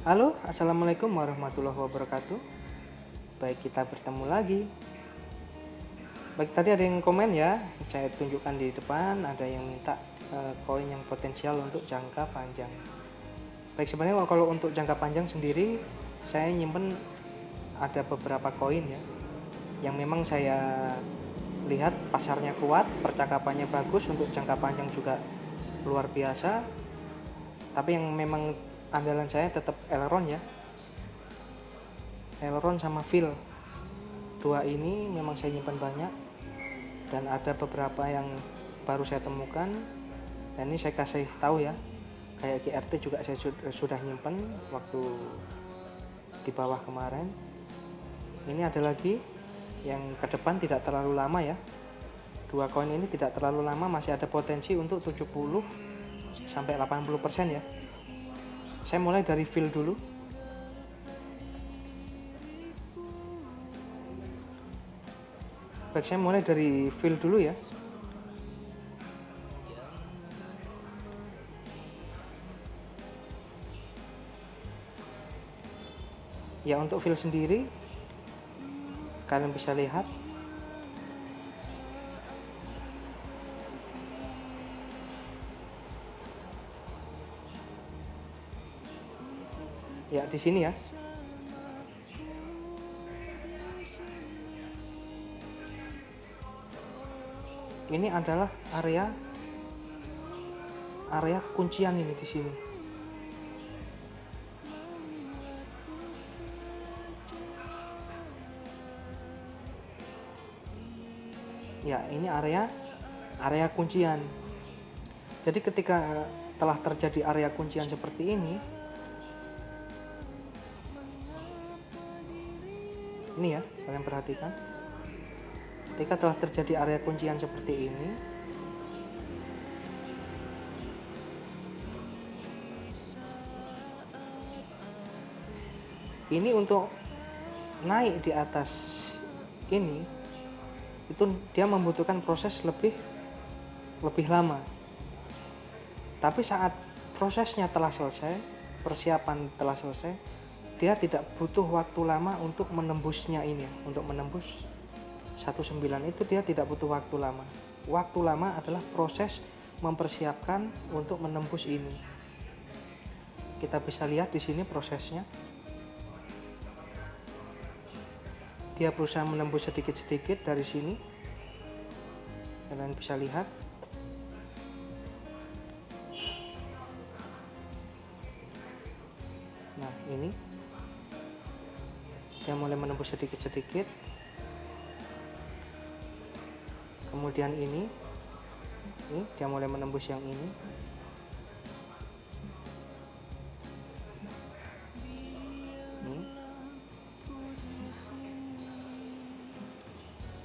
Halo, assalamualaikum warahmatullahi wabarakatuh. Baik, kita bertemu lagi. Baik, tadi ada yang komen ya, saya tunjukkan di depan, ada yang minta koin yang potensial untuk jangka panjang. Baik, sebenarnya kalau untuk jangka panjang sendiri, saya nyimpen ada beberapa koin ya, yang memang saya lihat pasarnya kuat, percakapannya bagus, untuk jangka panjang juga luar biasa. Tapi yang memang andalan saya tetap Elrond ya, Elrond sama Phil. Dua ini memang saya nyimpan banyak, dan ada beberapa yang baru saya temukan, dan ini saya kasih tahu ya, kayak GRT juga saya sudah nyimpan waktu di bawah kemarin. Ini ada lagi yang ke depan tidak terlalu lama ya, dua koin ini tidak terlalu lama, masih ada potensi untuk 70 sampai 80% ya. Saya mulai dari fill dulu. Baik, saya mulai dari fill dulu ya. Ya, untuk fill sendiri kalian bisa lihat ya di sini ya. Ini adalah area kuncian ini di sini. Ya, ini area kuncian. Jadi ketika telah terjadi area kuncian seperti ini ya, kalian perhatikan. Ketika telah terjadi area kuncian seperti ini untuk naik di atas ini, itu dia membutuhkan proses lebih lama. Tapi saat prosesnya telah selesai, persiapan telah selesai, dia tidak butuh waktu lama untuk menembusnya ini, untuk menembus 19 itu dia tidak butuh waktu lama. Waktu lama adalah proses mempersiapkan untuk menembus ini. Kita bisa lihat di sini prosesnya. Dia berusaha menembus sedikit-sedikit dari sini. Kalian bisa lihat. Nah, ini dia mulai menembus sedikit-sedikit. Kemudian ini dia mulai menembus yang ini.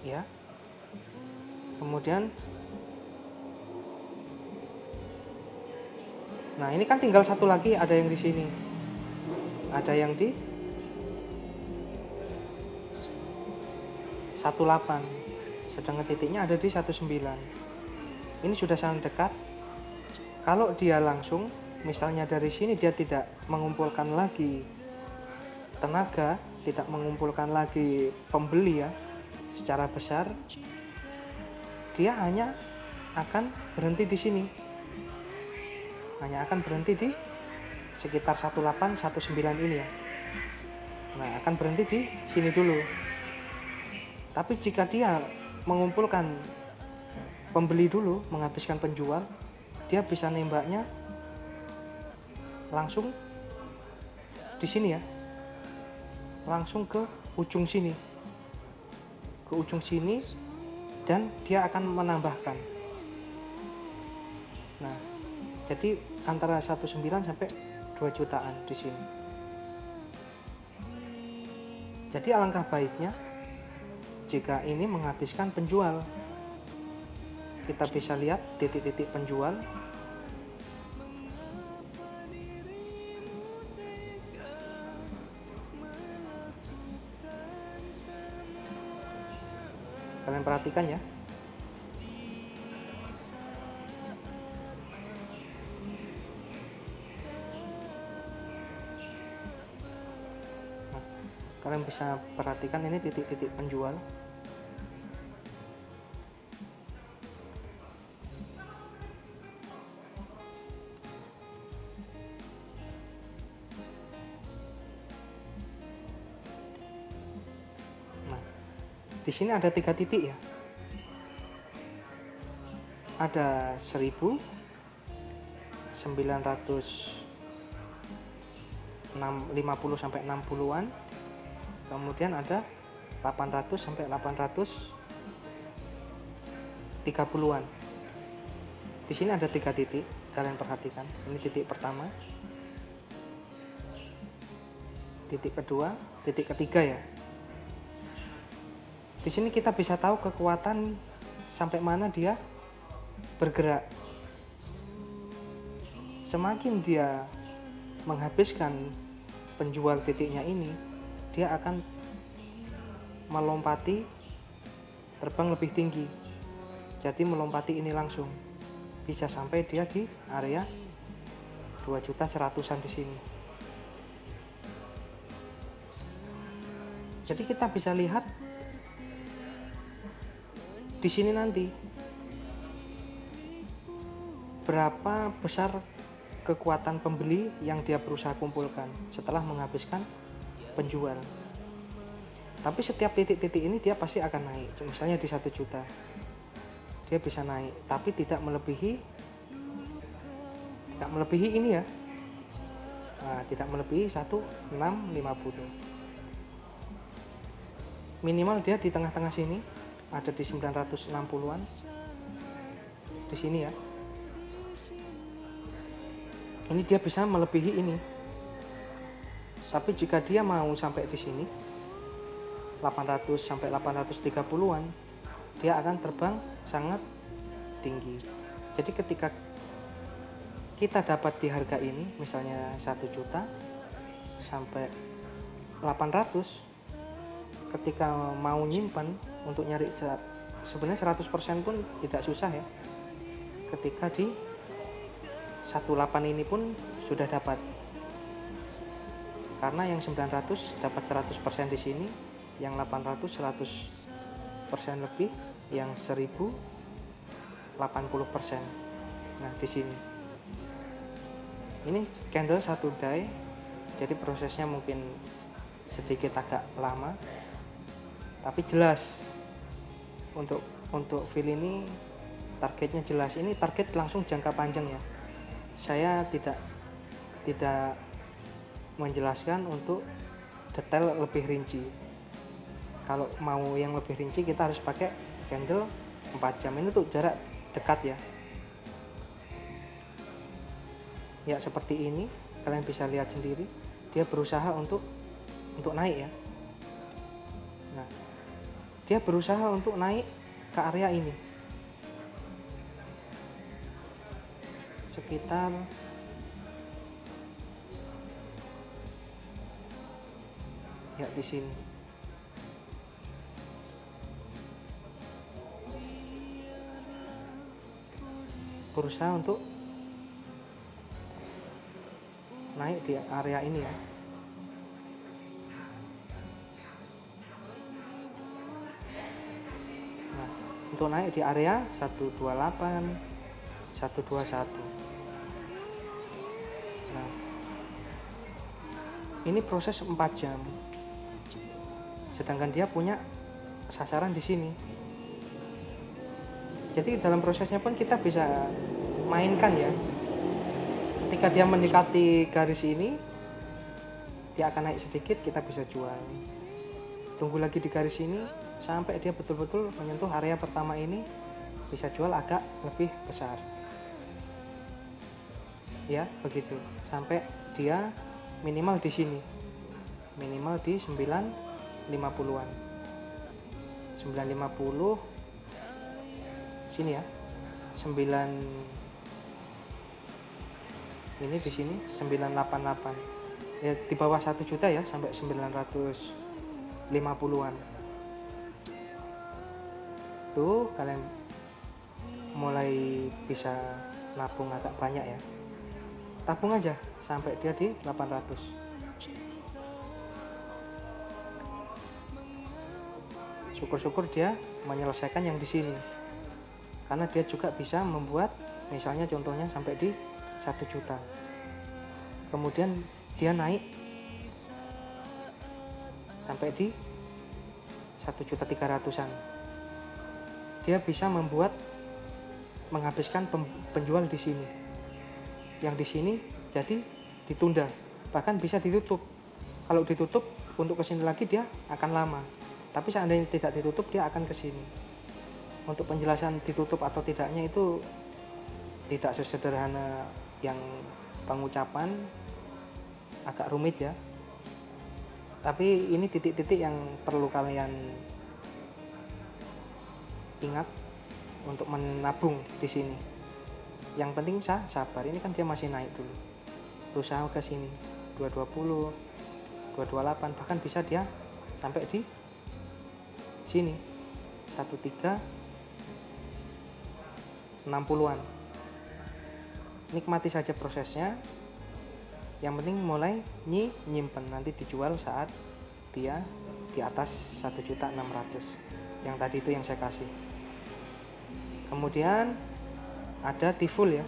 Ya. Kemudian nah, ini kan tinggal satu lagi, ada yang di sini. Ada yang di 18. Sedangkan titiknya ada di 19. Ini sudah sangat dekat. Kalau dia langsung, misalnya dari sini dia tidak mengumpulkan lagi tenaga, tidak mengumpulkan lagi pembeli ya secara besar, dia hanya akan berhenti di sini. Hanya akan berhenti di sekitar 18, 19 ini ya. Nah, akan berhenti di sini dulu. Tapi jika dia mengumpulkan pembeli dulu, menghabiskan penjual, dia bisa nembaknya langsung di sini ya, langsung ke ujung sini, dan dia akan menambahkan. Nah, jadi antara 19 sampai 2 jutaan di sini. Jadi alangkah baiknya jika ini menghabiskan penjual. Kita bisa lihat titik-titik penjual. Kalian perhatikan ya. Kalian bisa perhatikan ini titik-titik penjual. Nah, di sini ada 3 titik ya. Ada 1950 sampai 60-an. Kemudian ada 800 sampai 830-an. Di sini ada 3 titik, kalian perhatikan. Ini titik pertama, titik kedua, titik ketiga ya. Di sini kita bisa tahu kekuatan sampai mana dia bergerak. Semakin dia menghabiskan penjual titiknya ini, dia akan melompati, terbang lebih tinggi. Jadi melompati ini langsung bisa sampai dia di area 2.100.000-an di sini. Jadi kita bisa lihat di sini nanti berapa besar kekuatan pembeli yang dia berusaha kumpulkan setelah menghabiskan penjual. Tapi setiap titik-titik ini dia pasti akan naik. Misalnya di 1 juta dia bisa naik, tapi tidak melebihi ini ya. Nah, tidak melebihi 1650. Minimal dia di tengah-tengah sini, ada di 960-an di sini ya. Ini dia bisa melebihi ini. Tapi jika dia mau sampai di sini 800 sampai 830-an, dia akan terbang sangat tinggi. Jadi ketika kita dapat di harga ini, misalnya 1 juta sampai 800, ketika mau nyimpan untuk nyari sebenarnya 100% pun tidak susah ya. Ketika di 18 ini pun sudah dapat, karena yang 900 dapat 100% di sini, yang 800 100% lebih, yang 1000 80%. Nah di sini ini candle 1 die, jadi prosesnya mungkin sedikit agak lama, tapi jelas untuk feel ini targetnya jelas. Ini target langsung jangka panjang ya. Saya tidak menjelaskan untuk detail lebih rinci. Kalau mau yang lebih rinci kita harus pakai candle 4 jam. Ini tuh jarak dekat ya. Ya seperti ini, kalian bisa lihat sendiri. Dia berusaha untuk naik ya. Nah, dia berusaha untuk naik ke area ini. Sekitar ya di sini. Berusaha untuk naik di area ini ya. Nah, untuk naik di area 128, 121. Nah, ini proses 4 jam. Sedangkan dia punya sasaran di sini. Jadi dalam prosesnya pun kita bisa mainkan ya. Ketika dia mendekati garis ini, dia akan naik sedikit, kita bisa jual. Tunggu lagi di garis ini sampai dia betul-betul menyentuh area pertama ini, bisa jual agak lebih besar. Ya, begitu. Sampai dia minimal di sini. Minimal di 950-an. 950 sini ya. 9 ini di sini 988. Ya di bawah 1 juta ya, sampai 950-an. Tuh kalian mulai bisa nabung agak banyak ya. Tabung aja sampai dia di 800. syukur-syukur dia menyelesaikan yang di sini, karena dia juga bisa membuat misalnya contohnya sampai di 1 juta, kemudian dia naik sampai di 1.300.000-an, dia bisa menghabiskan penjual di sini, yang di sini jadi ditunda, bahkan bisa ditutup. Kalau ditutup untuk kesini lagi dia akan lama, tapi seandainya tidak ditutup dia akan kesini. Untuk penjelasan ditutup atau tidaknya itu tidak sesederhana yang pengucapan, agak rumit ya, tapi ini titik-titik yang perlu kalian ingat untuk menabung di sini. Yang penting sabar, ini kan dia masih naik dulu, berusaha ke sini 220, 228, bahkan bisa dia sampai di sini 1360-an. Nikmati saja prosesnya, yang penting mulai nyimpen, nanti dijual saat dia di atas 1.600.000 yang tadi itu yang saya kasih. Kemudian ada T-Full ya.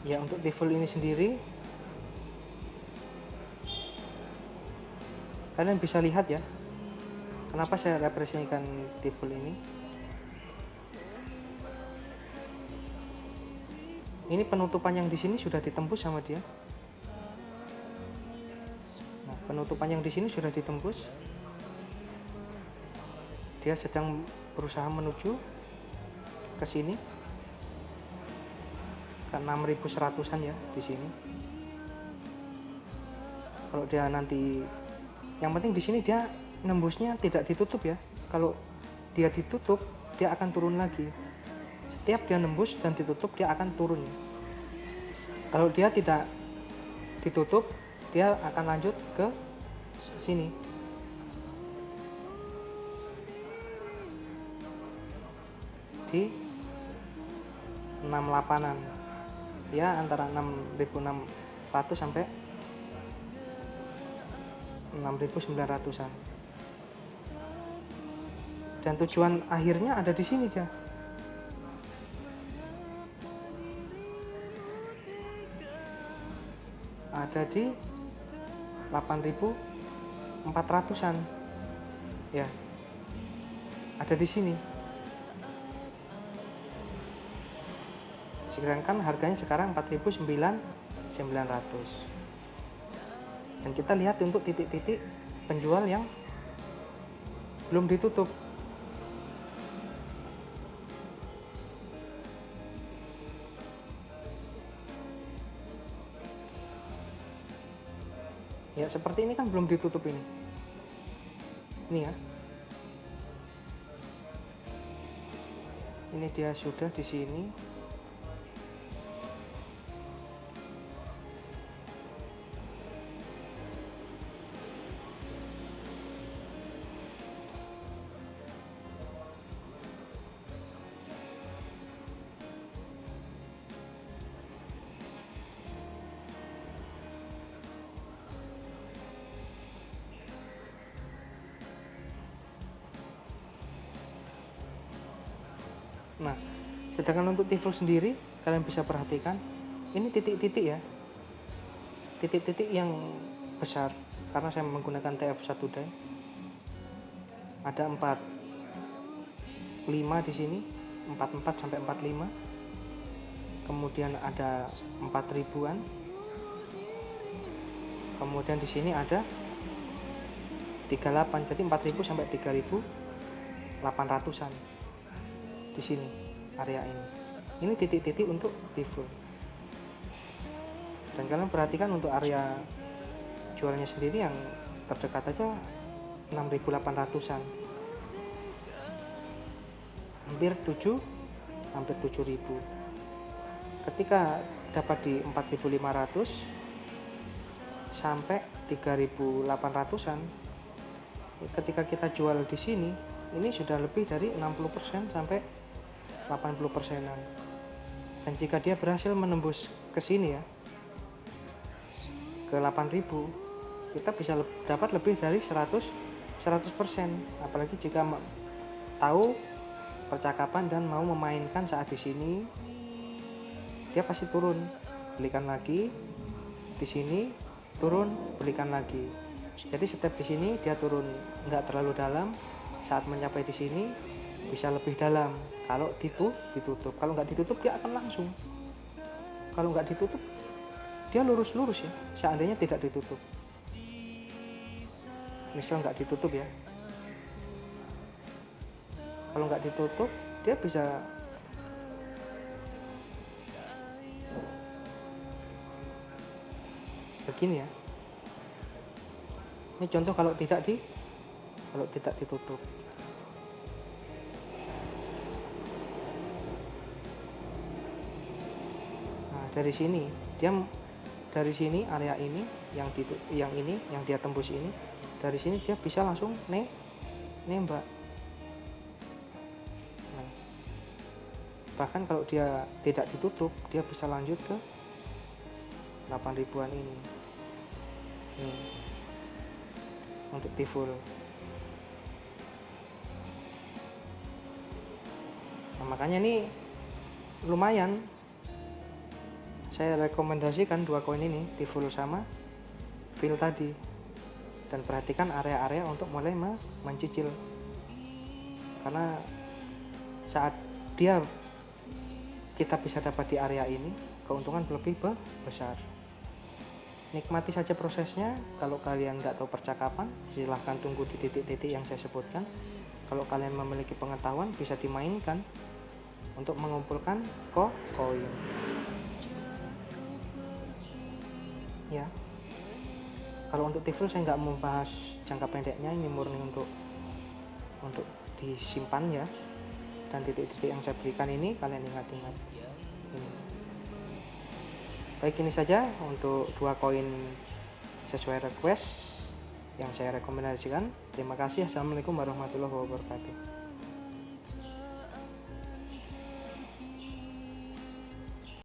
Ya, untuk T-Full ini sendiri kalian bisa lihat ya, kenapa saya representasikan T-Full ini. Ini penutupan yang di sini sudah ditembus sama dia. Nah, penutupan yang di sini sudah ditembus. Dia sedang berusaha menuju ke sini ke 6.100-an ya di sini. Kalau dia nanti, yang penting di sini dia nembusnya tidak ditutup ya. Kalau dia ditutup dia akan turun lagi. Setiap dia nembus dan ditutup dia akan turun. Kalau dia tidak ditutup dia akan lanjut ke sini. Di 68-an ya, antara 6.600 sampai 6.900-an, dan tujuan akhirnya ada di sini ya. Ada di 8.400-an ya, ada di sini. Sedangkan harganya sekarang 4.900. Dan kita lihat untuk titik-titik penjual yang belum ditutup. Ya, seperti ini kan belum ditutup ini. Ini ya. Ini dia sudah di sini. Nah, sedangkan untuk T-Full sendiri kalian bisa perhatikan ini titik-titik ya, titik-titik yang besar karena saya menggunakan TF1 die. Ada 45 di sini, 44 sampai 45. Kemudian ada 4.000-an. Kemudian di sini ada 38, jadi 4.000 sampai 3.800-an. Di sini area ini titik-titik untuk T-Full. Dan kalian perhatikan untuk area jualnya sendiri yang terdekat aja 6.800-an, hampir 7.000. Ketika dapat di 4.500 sampai 3.800-an, ketika kita jual di sini ini sudah lebih dari 60% sampai 80%-an. Dan jika dia berhasil menembus ke sini ya, ke 8.000, kita bisa dapat lebih dari 100%. Apalagi jika tahu percakapan dan mau memainkan saat di sini, dia pasti turun, belikan lagi, di sini turun, belikan lagi. Jadi setiap di sini dia turun nggak terlalu dalam, saat mencapai di sini bisa lebih dalam kalau ditutup. Kalau nggak ditutup dia akan langsung. Kalau nggak ditutup dia lurus-lurus ya, seandainya tidak ditutup. Misal nggak ditutup ya, kalau nggak ditutup dia bisa begini ya. Ini contoh kalau tidak ditutup. Nah, dari sini area ini yang dia tembus ini, dari sini dia bisa langsung nembak. Nah, bahkan kalau dia tidak ditutup, dia bisa lanjut ke 8.000-an ini. Nih, untuk T-full. Nah, makanya ini lumayan. Saya rekomendasikan dua koin ini, T-full sama fill tadi. Dan perhatikan area-area untuk mulai mencicil. Karena saat kita bisa dapat di area ini, keuntungan lebih besar. Nikmati saja prosesnya. Kalau kalian nggak tahu percakapan, silahkan tunggu di titik-titik yang saya sebutkan. Kalau kalian memiliki pengetahuan, bisa dimainkan untuk mengumpulkan koin. Ya, kalau untuk T-full saya nggak membahas jangka pendeknya, ini murni untuk disimpan ya. Dan titik-titik yang saya berikan ini kalian ingat-ingat. Baik, ini saja untuk dua koin sesuai request yang saya rekomendasikan. Terima kasih. Assalamualaikum warahmatullahi wabarakatuh.